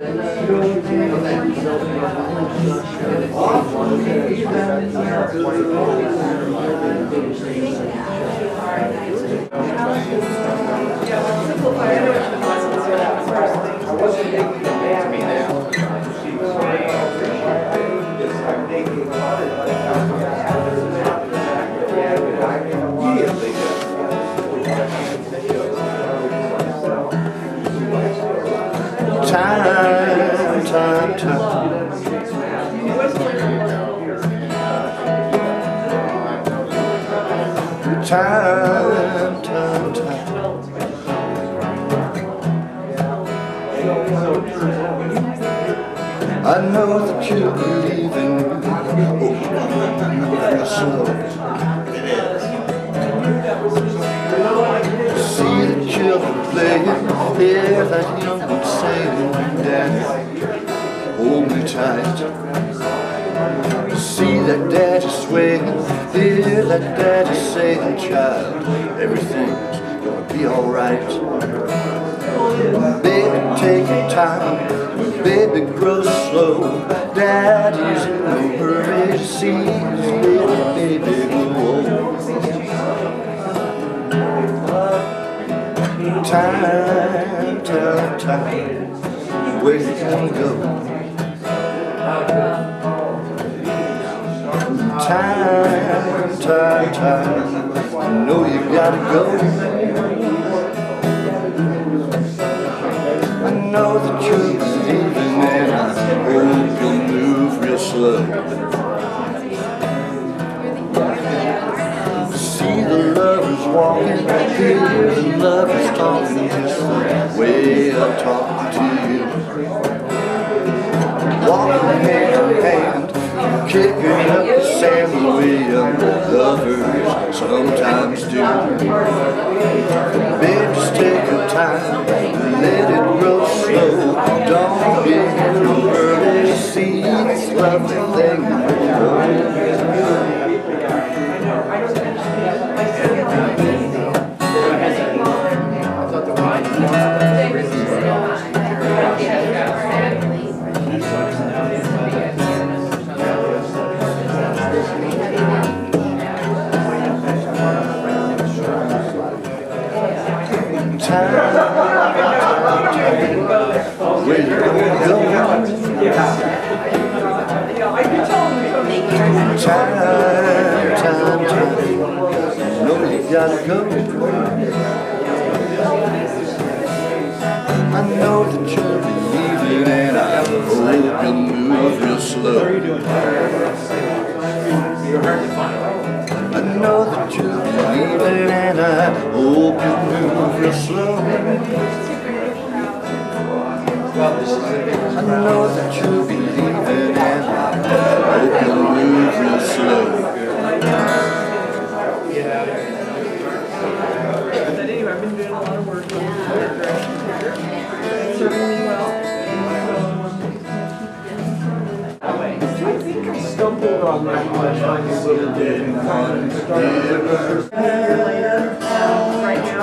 I know that you believe in me. Oh, slow. See the children playing, hear that young one saying, Daddy, hold me tight. See that daddy swaying, hear that daddy saying, child, everything's gonna be alright. Baby, take your time, baby, grow slow. Daddy's in no hurry to see his little baby grow old. Time, time, time, where you gonna go? Time, time, time, I know you gotta go. I know that you're leaving and I hope you'll move real slow. See the lovers walking, hear the lovers talking just the way I talk to you. Walking hand in hand, kicking up the sand the way young lovers sometimes do. Baby, just take your time, let it grow slow. Don't get too early to see this lovely thing. Where you gonna go? Time, time, time, know you gotta go. I know that you'll be leaving and I hope you'll move real slow. I know that you'll be leaving and I hope you'll move real slow. I know that you'll be leaving and I hope you'll move real slow. Anyway, I've been doing a lot of work. Serving me well. I think I stumbled on that one time a little bit and kind of started right now.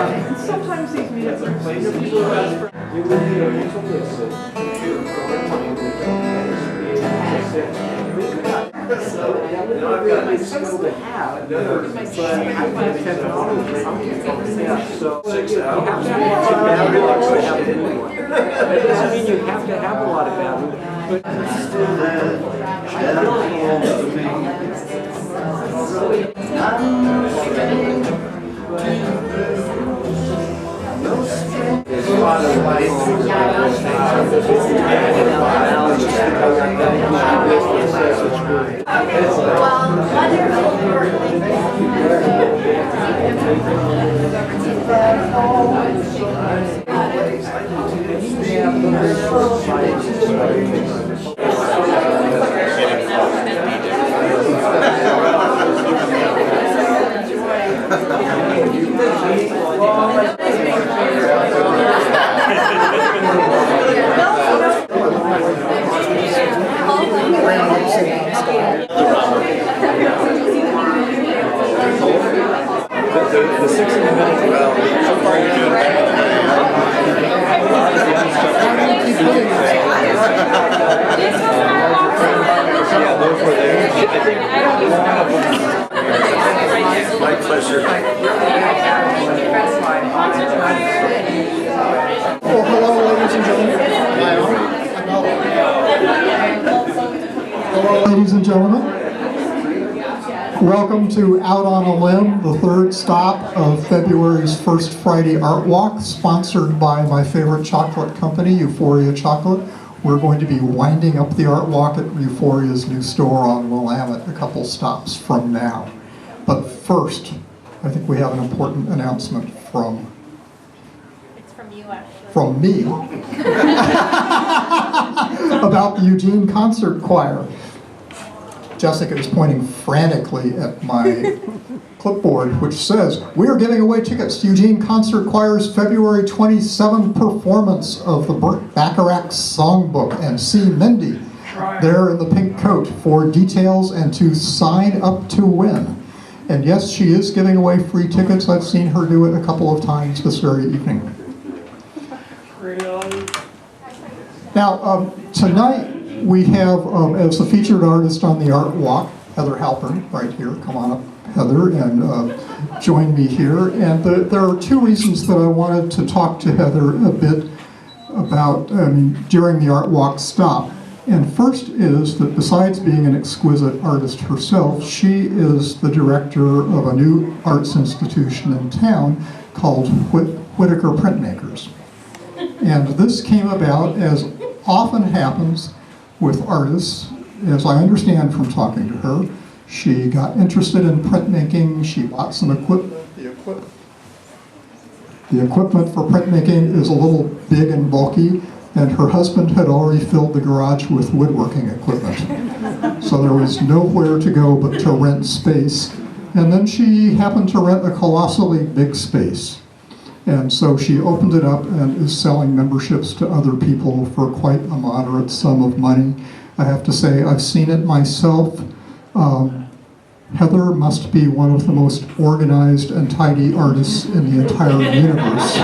And sometimes these meetings are places people who ask for. I've got my skill to have, but I find technology. So you have to have a lot of battery like I have in anyone. That doesn't mean you have to have a lot of battery, there's a lot of light. pleasure. Well, hello, ladies and gentlemen. Hello, ladies and gentlemen. Welcome to Out on a Limb, the third stop of February's First Friday Art Walk, sponsored by my favorite chocolate company, Euphoria Chocolate. We're going to be winding up the art walk at Euphoria's new store on Willamette a couple stops from now. But first, I think we have an important announcement from you, actually. from me about the Eugene Concert Choir. Jessica is pointing frantically at my clipboard, which says, we are giving away tickets to Eugene Concert Choir's February 27 performance of the Burt Bacharach Songbook, and see Mindy there in the pink coat for details and to sign up to win. And yes, she is giving away free tickets. I've seen her do it a couple of times this very evening. Now, tonight we have, as the featured artist on the art walk, Heather Halpern, right here. Come on up, Heather, and join me here. And there are two reasons that I wanted to talk to Heather a bit about during the art walk stop. And first is that besides being an exquisite artist herself, she is the director of a new arts institution in town called Whitaker Printmakers. And this came about, as often happens with artists, as I understand from talking to her. She got interested in printmaking, she bought some equipment. The equipment for printmaking is a little big and bulky, and her husband had already filled the garage with woodworking equipment. So there was nowhere to go but to rent space. And then she happened to rent a colossally big space. And so she opened it up and is selling memberships to other people for quite a moderate sum of money. I have to say, I've seen it myself. Heather must be one of the most organized and tidy artists in the entire universe.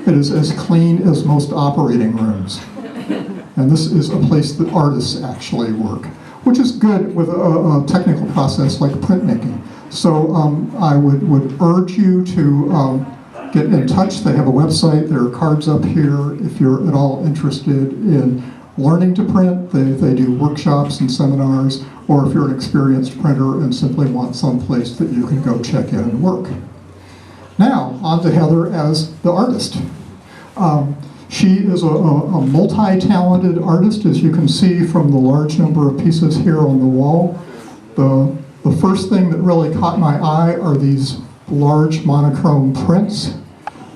It is as clean as most operating rooms. And this is a place that artists actually work, which is good with a technical process like printmaking. So I would urge you to get in touch. They have a website. There are cards up here if you're at all interested in learning to print. They do workshops and seminars, or if you're an experienced printer and simply want some place that you can go check in and work. Now, on to Heather as the artist. She is a multi-talented artist, as you can see from the large number of pieces here on the wall. The first thing that really caught my eye are these large monochrome prints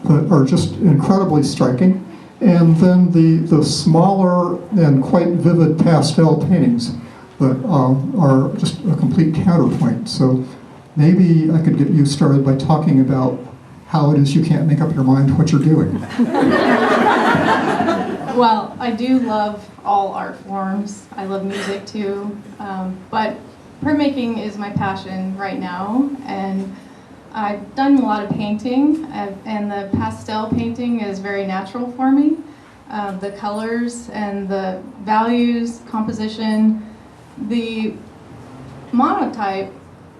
that are just incredibly striking. And then the smaller and quite vivid pastel paintings that are just a complete counterpoint. So maybe I could get you started by talking about how it is you can't make up your mind what you're doing. Well, I do love all art forms. I love music too, but printmaking is my passion right now, and I've done a lot of painting, and the pastel painting is very natural for me. The colors and the values, composition. The monotype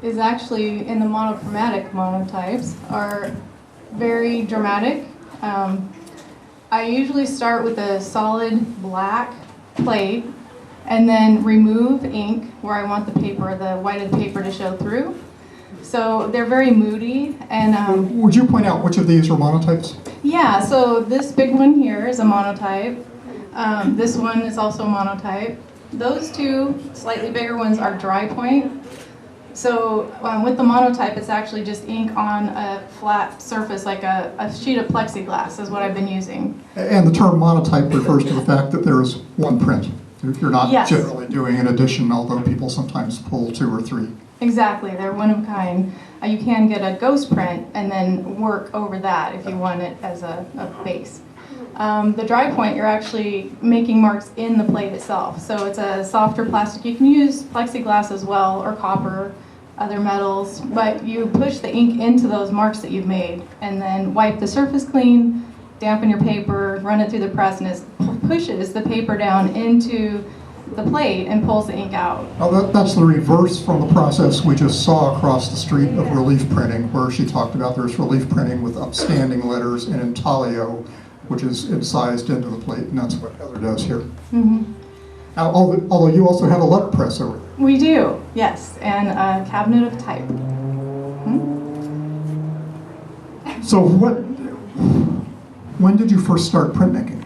is actually, in the monochromatic monotypes, are very dramatic. I usually start with a solid black plate and then remove ink where I want the paper, the white of the paper to show through. So they're very moody. And would you point out which of these are monotypes? yeah, so this big one here is a monotype. This one is also a monotype. Those two slightly bigger ones are dry point. So with the monotype, it's actually just ink on a flat surface, like a sheet of plexiglass is what I've been using. And the term monotype refers to the fact that there is one print. You're not Yes. generally doing an edition, although people sometimes pull two or three. Exactly, they're one of a kind. You can get a ghost print and then work over that if you want it as a base. The dry point, you're actually making marks in the plate itself. So it's a softer plastic. You can use plexiglass as well, or copper, other metals, but you push the ink into those marks that you've made and then wipe the surface clean, dampen your paper, run it through the press, and it pushes the paper down into the plate and pulls the ink out. Now that's the reverse from the process we just saw across the street of relief printing, where she talked about there's relief printing with upstanding letters and intaglio, which is incised into the plate, and that's what Heather does here. Now, although you also have a letterpress over there. We do, yes, and a cabinet of type. So when did you first start printmaking?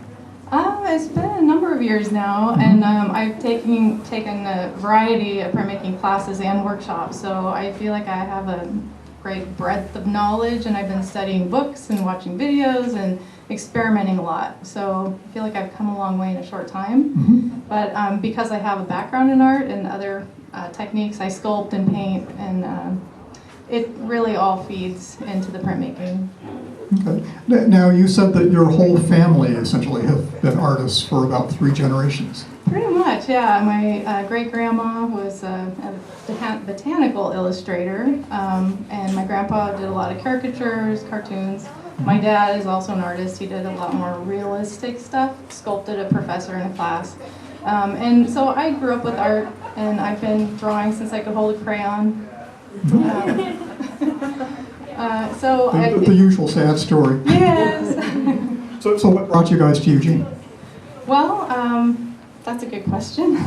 It's been a number of years now, and I've taken a variety of printmaking classes and workshops, so I feel like I have a great breadth of knowledge, and I've been studying books and watching videos and experimenting a lot. So I feel like I've come a long way in a short time. But because I have a background in art and other techniques, I sculpt and paint, and it really all feeds into the printmaking. Okay. Now, you said that your whole family essentially have been artists for about 3 generations. Pretty much, yeah. My great-grandma was a botanical illustrator, and my grandpa did a lot of caricatures, cartoons. My dad is also an artist. He did a lot more realistic stuff, sculpted a professor in a class. And so I grew up with art, and I've been drawing since I could hold a crayon. The usual sad story. Yes. So what brought you guys to Eugene? Well, that's a good question.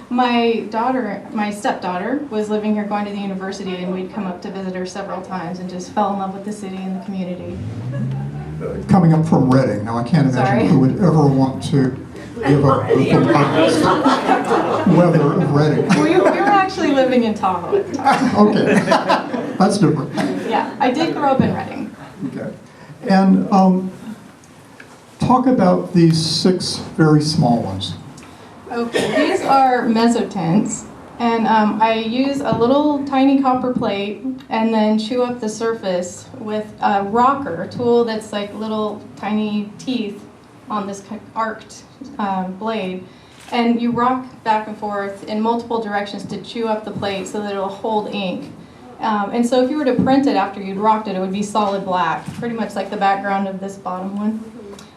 My stepdaughter, was living here going to the university, and we'd come up to visit her several times and just fell in love with the city and the community. Coming up from Reading. Now, I can't imagine Sorry. who would ever want to give up the mountainous weather of Reading. We were actually living in Tahoe. Okay, that's different. Yeah, I did grow up in Reading. Okay. And talk about these 6 very small ones. Okay, these are mezzotents, and I use a little tiny copper plate and then chew up the surface with a rocker, a tool that's like little tiny teeth on this arced blade. And you rock back and forth in multiple directions to chew up the plate so that it'll hold ink. And so if you were to print it after you'd rocked it, it would be solid black, pretty much like the background of this bottom one.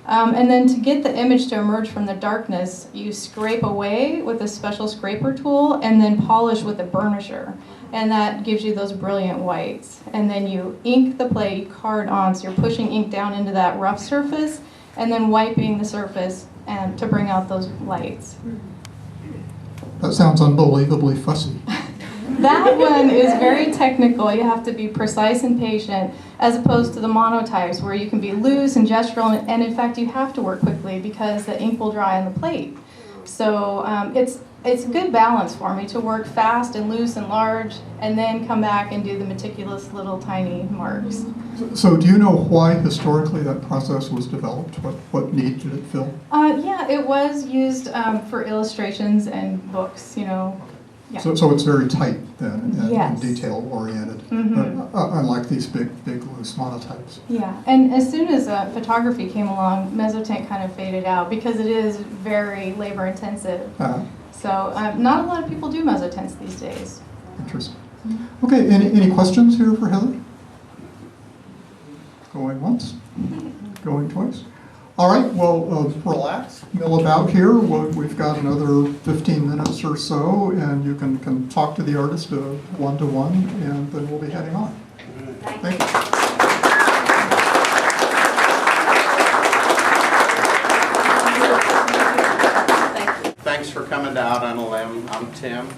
And then to get the image to emerge from the darkness, you scrape away with a special scraper tool and then polish with a burnisher. And that gives you those brilliant whites. And then you ink the plate, you card on, so you're pushing ink down into that rough surface and then wiping the surface and to bring out those lights. That sounds unbelievably fussy. That one is very technical. You have to be precise and patient, as opposed to the monotypes where you can be loose and gestural, and in fact you have to work quickly because the ink will dry on the plate. So it's a good balance for me to work fast and loose and large, and then come back and do the meticulous little tiny marks. So do you know why historically that process was developed? What need did it fill? Yeah, it was used for illustrations and books, you know. Yeah. So it's very tight then, and Yes. detail oriented, unlike these big loose monotypes. Yeah, and as soon as photography came along, mezzotint kind of faded out because it is very labor intensive. So not a lot of people do mezzotints these days. Interesting. Okay, any questions here for Heather? Going once, going twice. All right, well, relax, mill about here. We've got another 15 minutes or so, and you can talk to the artist one-to-one, and then we'll be heading on. Thank you. Thanks for coming to Out on a Limb. I'm Tim,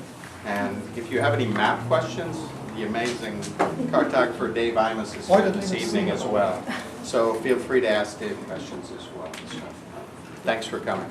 and if you have any map questions, the amazing cartographer Dave Imus is here this evening as well. So feel free to ask Dave questions as well. So, thanks for coming.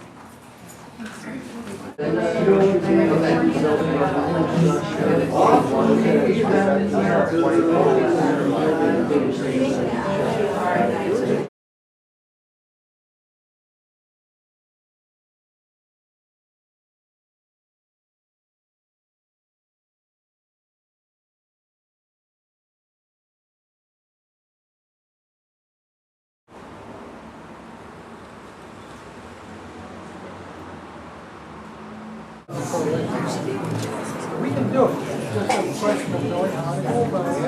We can do it. It's just a question of knowing how to go about it.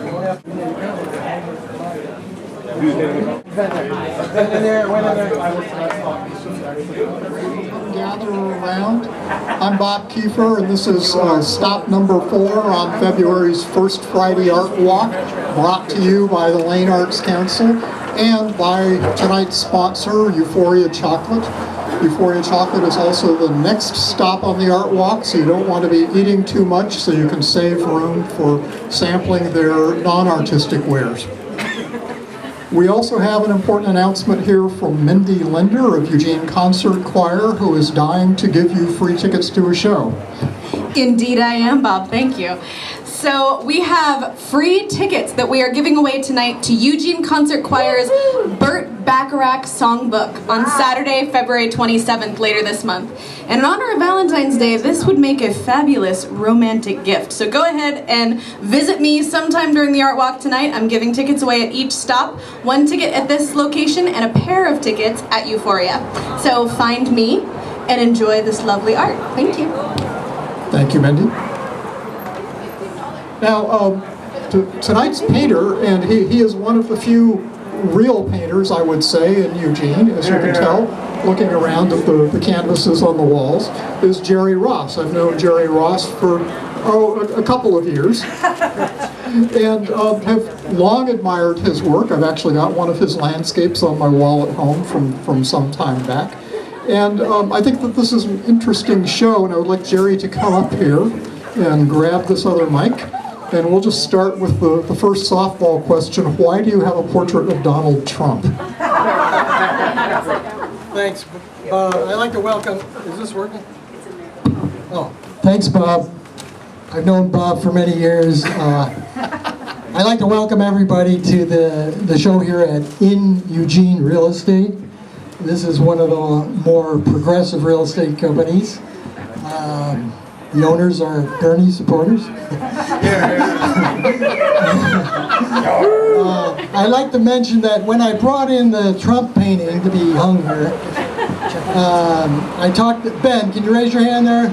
You don't have to Gather around. I'm Bob Kiefer, and this is stop number 4 on February's first Friday Art Walk, brought to you by the Lane Arts Council and by tonight's sponsor, Euphoria Chocolate. Euphoria Chocolate is also the next stop on the Art Walk, so you don't want to be eating too much, so you can save room for sampling their non-artistic wares. We also have an important announcement here from Mindy Linder of Eugene Concert Choir, who is dying to give you free tickets to a show. Indeed I am, Bob. Thank you. So we have free tickets that we are giving away tonight to Eugene Concert Choir's Burt Bacharach Songbook on Saturday, February 27th, later this month. And in honor of Valentine's Day, this would make a fabulous romantic gift. So go ahead and visit me sometime during the Art Walk tonight. I'm giving tickets away at each stop. 1 ticket at this location and a pair of tickets at Euphoria. So find me and enjoy this lovely art. Thank you. Thank you, Mindy. Now, tonight's painter, and he is one of the few real painters, I would say, in Eugene, as you can tell, looking around at the canvases on the walls, is Jerry Ross. I've known Jerry Ross for, a couple of years, and have long admired his work. I've actually got one of his landscapes on my wall at home from some time back. And I think that this is an interesting show, and I would like Jerry to come up here and grab this other mic. And we'll just start with the first softball question. Why do you have a portrait of Donald Trump? Thanks, Bob. I'd like to welcome, is this working? Oh, thanks, Bob. I've known Bob for many years. I'd like to welcome everybody to the show here at In Eugene Real Estate. This is one of the more progressive real estate companies. The owners are Bernie supporters. I'd like to mention that when I brought in the Trump painting to be hung here, I talked to Ben. Can you raise your hand there?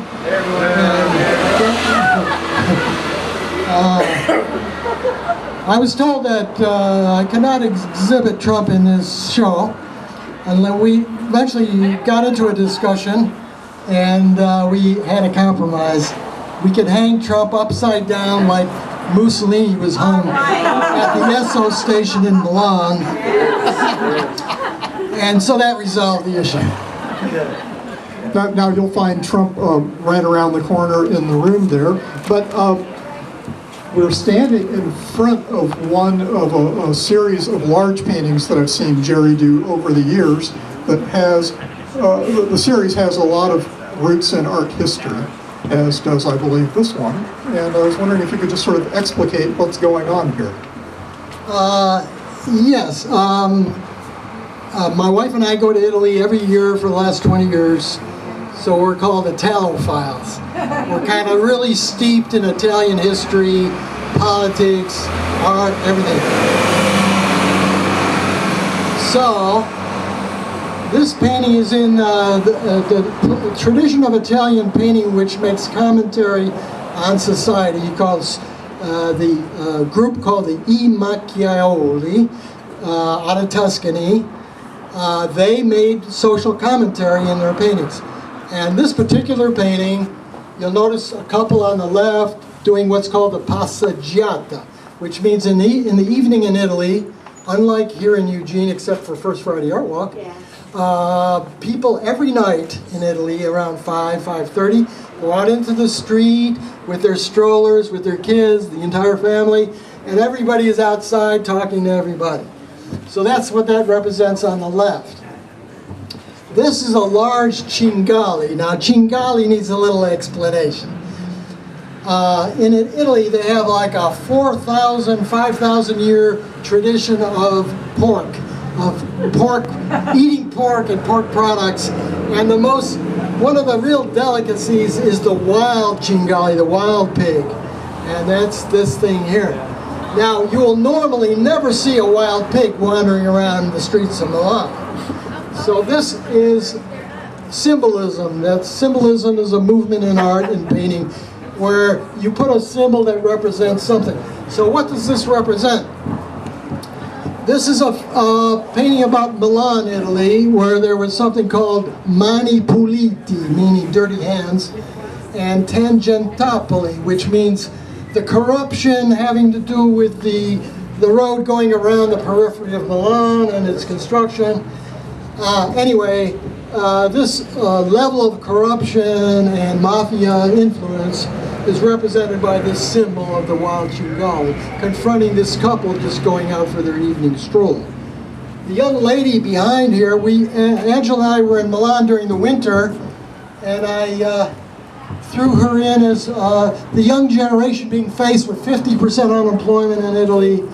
I was told that I cannot exhibit Trump in this show, and we eventually got into a discussion. And we had a compromise. We could hang Trump upside down like Mussolini was hung at the Esso station in Milan. And so that resolved the issue. Now you'll find Trump right around the corner in the room there. But we're standing in front of one of a series of large paintings that I've seen Jerry do over the years that has the series has a lot of roots in art history, as does, I believe, this one. And I was wondering if you could just sort of explicate what's going on here. Yes. My wife and I go to Italy every year for the last 20 years, so we're called Italophiles. We're kind of really steeped in Italian history, politics, art, everything. So, this painting is in the tradition of Italian painting, which makes commentary on society. He calls the group called the I Macchiaioli out of Tuscany. They made social commentary in their paintings. And this particular painting, you'll notice a couple on the left doing what's called a passeggiata, which means in the evening in Italy, unlike here in Eugene, except for First Friday Art Walk, people every night in Italy around 5:30 go out into the street with their strollers, with their kids, the entire family, and everybody is outside talking to everybody. So that's what that represents on the left. This is a large Cingali. Now Cingali needs a little explanation. In Italy they have like a 4,000, 5,000 year tradition of eating pork and pork products, and one of the real delicacies is the wild Cingali, the wild pig, and that's this thing here. Now you will normally never see a wild pig wandering around the streets of Milan. So this is symbolism. That symbolism is a movement in art and painting where you put a symbol that represents something. So what does this represent? This is a painting about Milan, Italy, where there was something called mani puliti, meaning dirty hands, and tangentopoli, which means the corruption having to do with the road going around the periphery of Milan and its construction. Anyway, this level of corruption and mafia influence is represented by this symbol of the wild cinghiale, confronting this couple just going out for their evening stroll. The young lady behind here, Angela and I were in Milan during the winter, and I threw her in as the young generation being faced with 50% unemployment in Italy.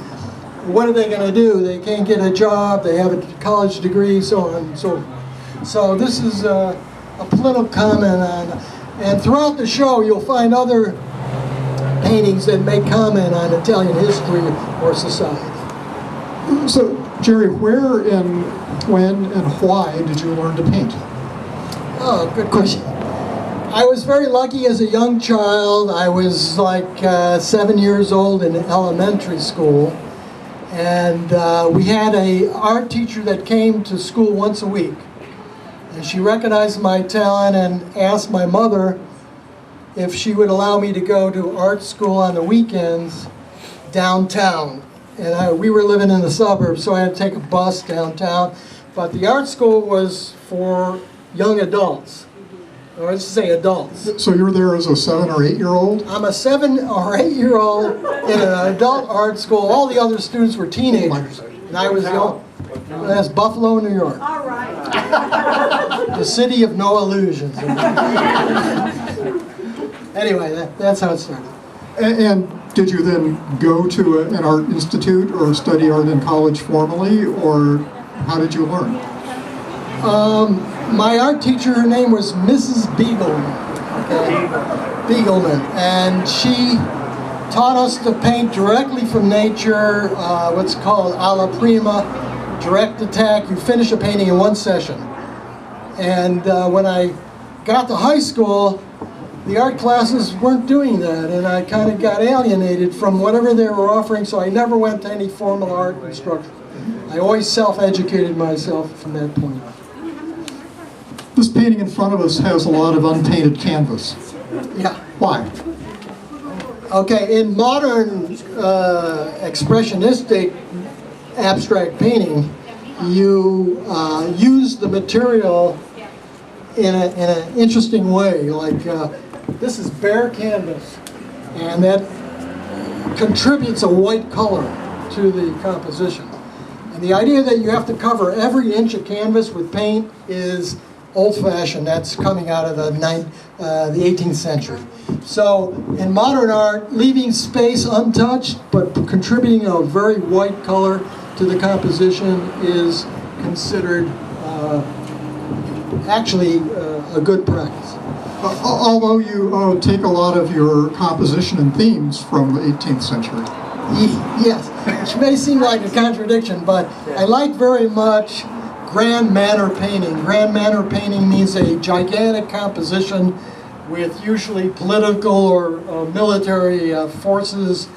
What are they going to do? They can't get a job, they have a college degree, so on and so forth. So this is a political comment on, and throughout the show you'll find other paintings that make comment on Italian history or society. So, Jerry, where and when and why did you learn to paint? Oh, good question. I was very lucky as a young child. I was like 7 years old in elementary school, and we had an art teacher that came to school once a week. And she recognized my talent and asked my mother if she would allow me to go to art school on the weekends downtown. And we were living in the suburbs, so I had to take a bus downtown. But the art school was for young adults, or let's say adults. So you were there as a 7 or 8 year old? I'm a 7 or 8 year old in an adult art school. All the other students were teenagers, and I was young. That's Buffalo, New York. All right. The city of no illusions. Anyway, that's how it started. And did you then go to an art institute or study art in college formally, or how did you learn? My art teacher, her name was Mrs. Beagleman. Beagleman, and she taught us to paint directly from nature, what's called alla prima, direct attack. You finish a painting in one session. And when I got to high school, the art classes weren't doing that, and I kind of got alienated from whatever they were offering, so I never went to any formal art instruction. I always self-educated myself from that point on. This painting in front of us has a lot of unpainted canvas. Yeah. Why? Okay, in modern expressionistic abstract painting, you use the material in an interesting way. Like this is bare canvas, and that contributes a white color to the composition. And the idea that you have to cover every inch of canvas with paint is old-fashioned. That's coming out of the 18th century. So in modern art, leaving space untouched but contributing a very white color to the composition is considered actually a good practice. Although you take a lot of your composition and themes from the 18th century. Yes, which may seem like a contradiction, but I like very much grand manner painting. Grand manner painting means a gigantic composition with usually political or military forces,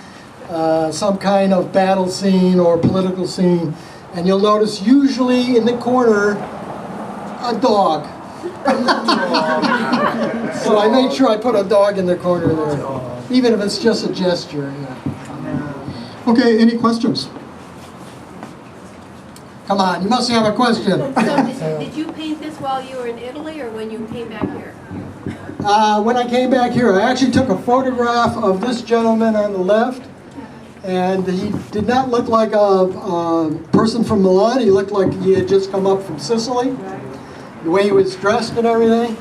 some kind of battle scene or political scene. And you'll notice usually in the corner, a dog. So I made sure I put a dog in the corner there, even if it's just a gesture. Yeah. Okay, any questions? Come on, you must have a question. So did you paint this while you were in Italy or when you came back here? When I came back here, I actually took a photograph of this gentleman on the left, and he did not look like a person from Milan. He looked like he had just come up from Sicily, the way he was dressed and everything.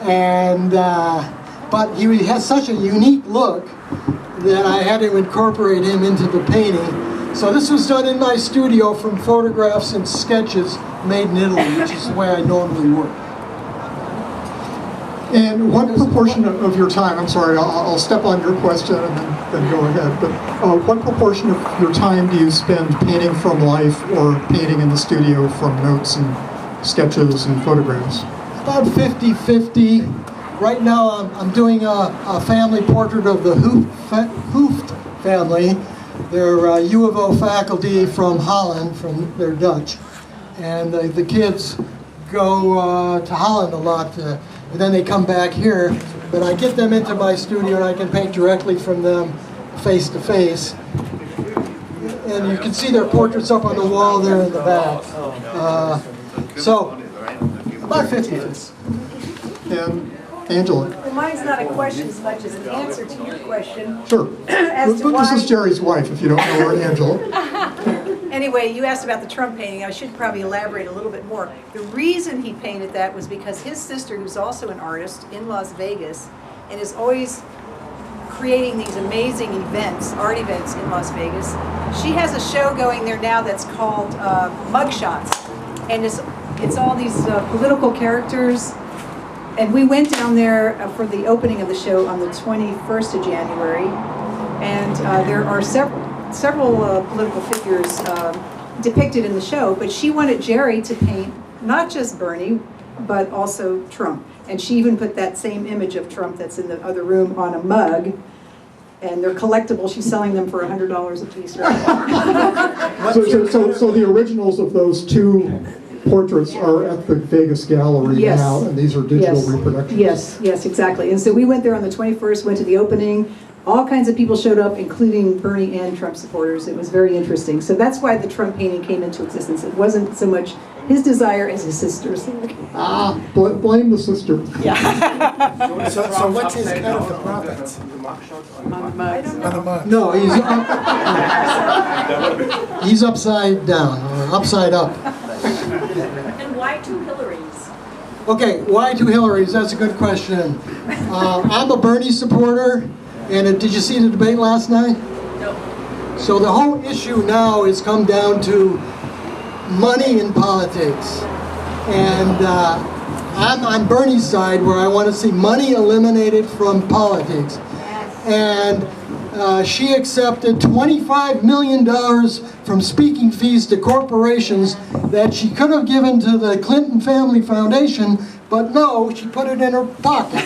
And but he has such a unique look that I had to incorporate him into the painting. So this was done in my studio from photographs and sketches made in Italy, which is the way I normally work. And what proportion of your time, I'm sorry, I'll step on your question and then go ahead, but what proportion of your time do you spend painting from life or painting in the studio from notes and sketches and photographs? About 50-50. Right now I'm doing a family portrait of the Hooft family. They're U of O faculty from Holland, they're Dutch. And the kids go to Holland a lot, and then they come back here. But I get them into my studio and I can paint directly from them face to face. And you can see their portraits up on the wall there in the back. So, about 50. And Angela? Well, mine's not a question as much as an answer to your question. Sure. As to This is why, Jerry's wife, if you don't know her, Angela. anyway, you asked about the Trump painting. I should probably elaborate a little bit more. The reason he painted that was because his sister, who's also an artist in Las Vegas, and is always creating these amazing events, art events in Las Vegas. She has a show going there now that's called Mugshots, and it's all these political characters. And we went down there for the opening of the show on the 21st of January, and there are several political figures depicted in the show, but she wanted Jerry to paint not just Bernie, but also Trump. And she even put that same image of Trump that's in the other room on a mug, and they're collectible. She's selling them for $100 a piece right now. So the originals of those two portraits are at the Vegas Gallery Yes. now, and these are digital Yes. reproductions. Yes, exactly. And so we went there on the 21st, went to the opening. All kinds of people showed up, including Bernie and Trump supporters. It was very interesting. So that's why the Trump painting came into existence. It wasn't so much his desire as his sister's. Blame the sister. So what's his kind of the profits? No, he's upside down, or upside up. And why two Hillarys? Okay, why two Hillarys? That's a good question. I'm a Bernie supporter, and did you see the debate last night? No. So the whole issue now has come down to money in politics. And I'm on Bernie's side, where I want to see money eliminated from politics. And she accepted $25 million from speaking fees to corporations that she could have given to the Clinton Family Foundation, but no, she put it in her pocket.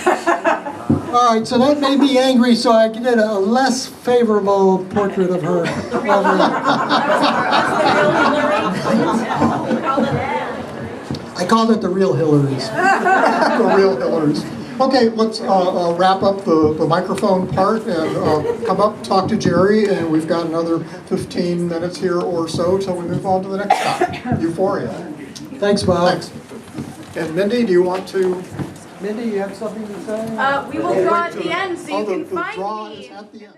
All right, so that made me angry, so I did a less favorable portrait of her. I called it the real Hillarys. The real Hillarys. Okay, let's wrap up the microphone part and come up, talk to Jerry, and we've got another 15 minutes here or so till we move on to the next stop, Euphoria. Thanks, Bob. Thanks. And Mindy, do you want to? Mindy, you have something to say? We will draw at the end so you can The find draw me. is at the end.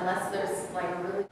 Unless there's like really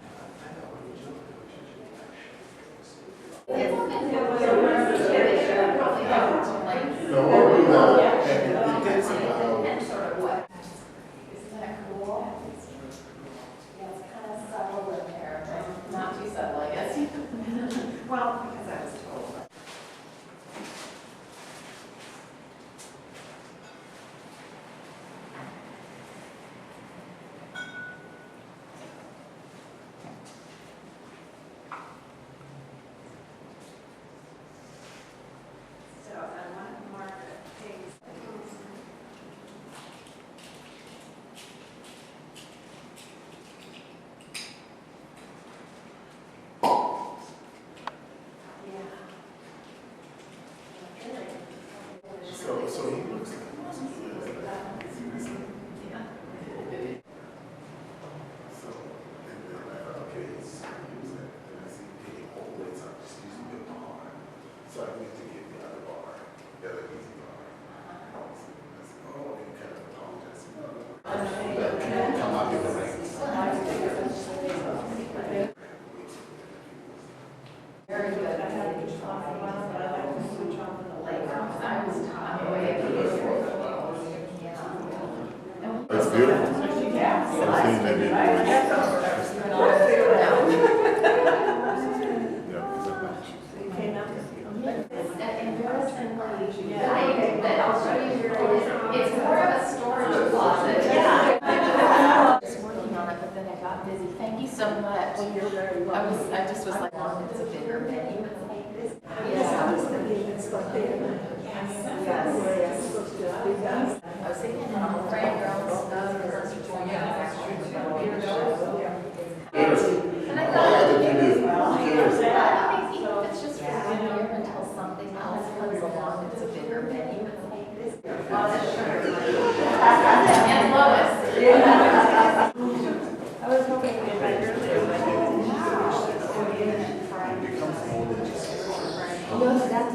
That's beautiful. I've seen that it's more of a storage closet. Yeah. Just working on it, but then I got busy. Thank you so much. I just was like, oh, it's a bigger venue. I was thinking it's like bigger. Yes. I was thinking of Brian Girls stuff because that's what and I thought, it's just for 1 year until something else comes along that's a bigger venue. And Lois. I was hoping to invite earlier. No, that's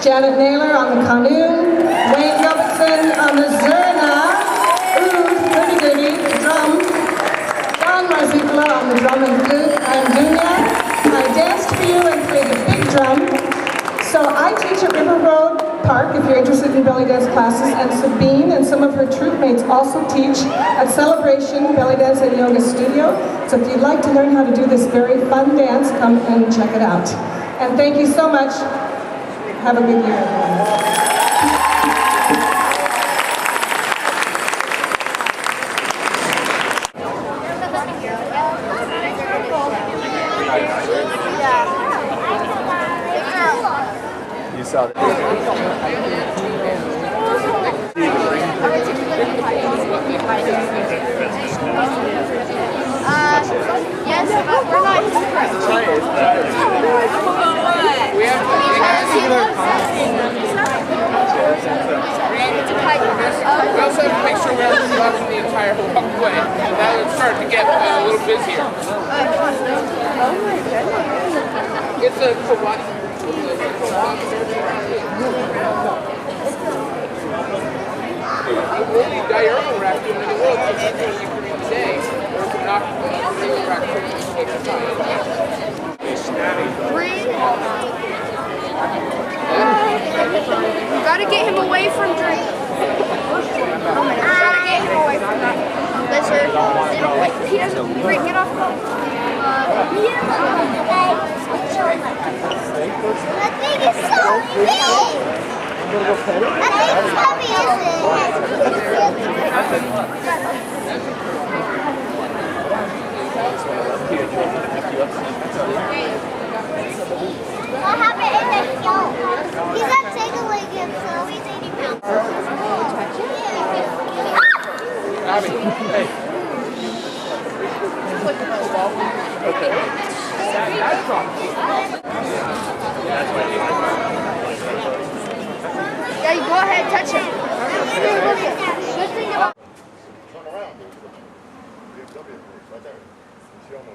Janet Naylor on the qanun, Wayne Gilbertson on the zurna, goody, drum, John Marzicla on the drum and dunya. I danced for you and played the big drum. So I teach at River Road Park if you're interested in belly dance classes, and Sabine and some of her troop mates also teach at Celebration Belly Dance and Yoga Studio. So if you'd like to learn how to do this very fun dance, come and check it out. And thank you so much. Have a good year, everyone. You saw that. Yes, but we're not we have We also have to make sure we're blocking the entire walkway. That would start to get a little busier. Oh my goodness. It's a what? The only diurnal raccoon in the world can eat during the day, or it's a nocturnal raccoon that takes time. You gotta get him away from drink. Gotta get him away from that. Lizard. He doesn't. Great, get off. That thing is so big! That thing's heavy, what happened in the show? He's not tickling him, so he's 80 pounds. Abby, hey. Okay. Yeah, you go ahead, touch him. Good thing about Turn around, dude. BMW, right there. See on the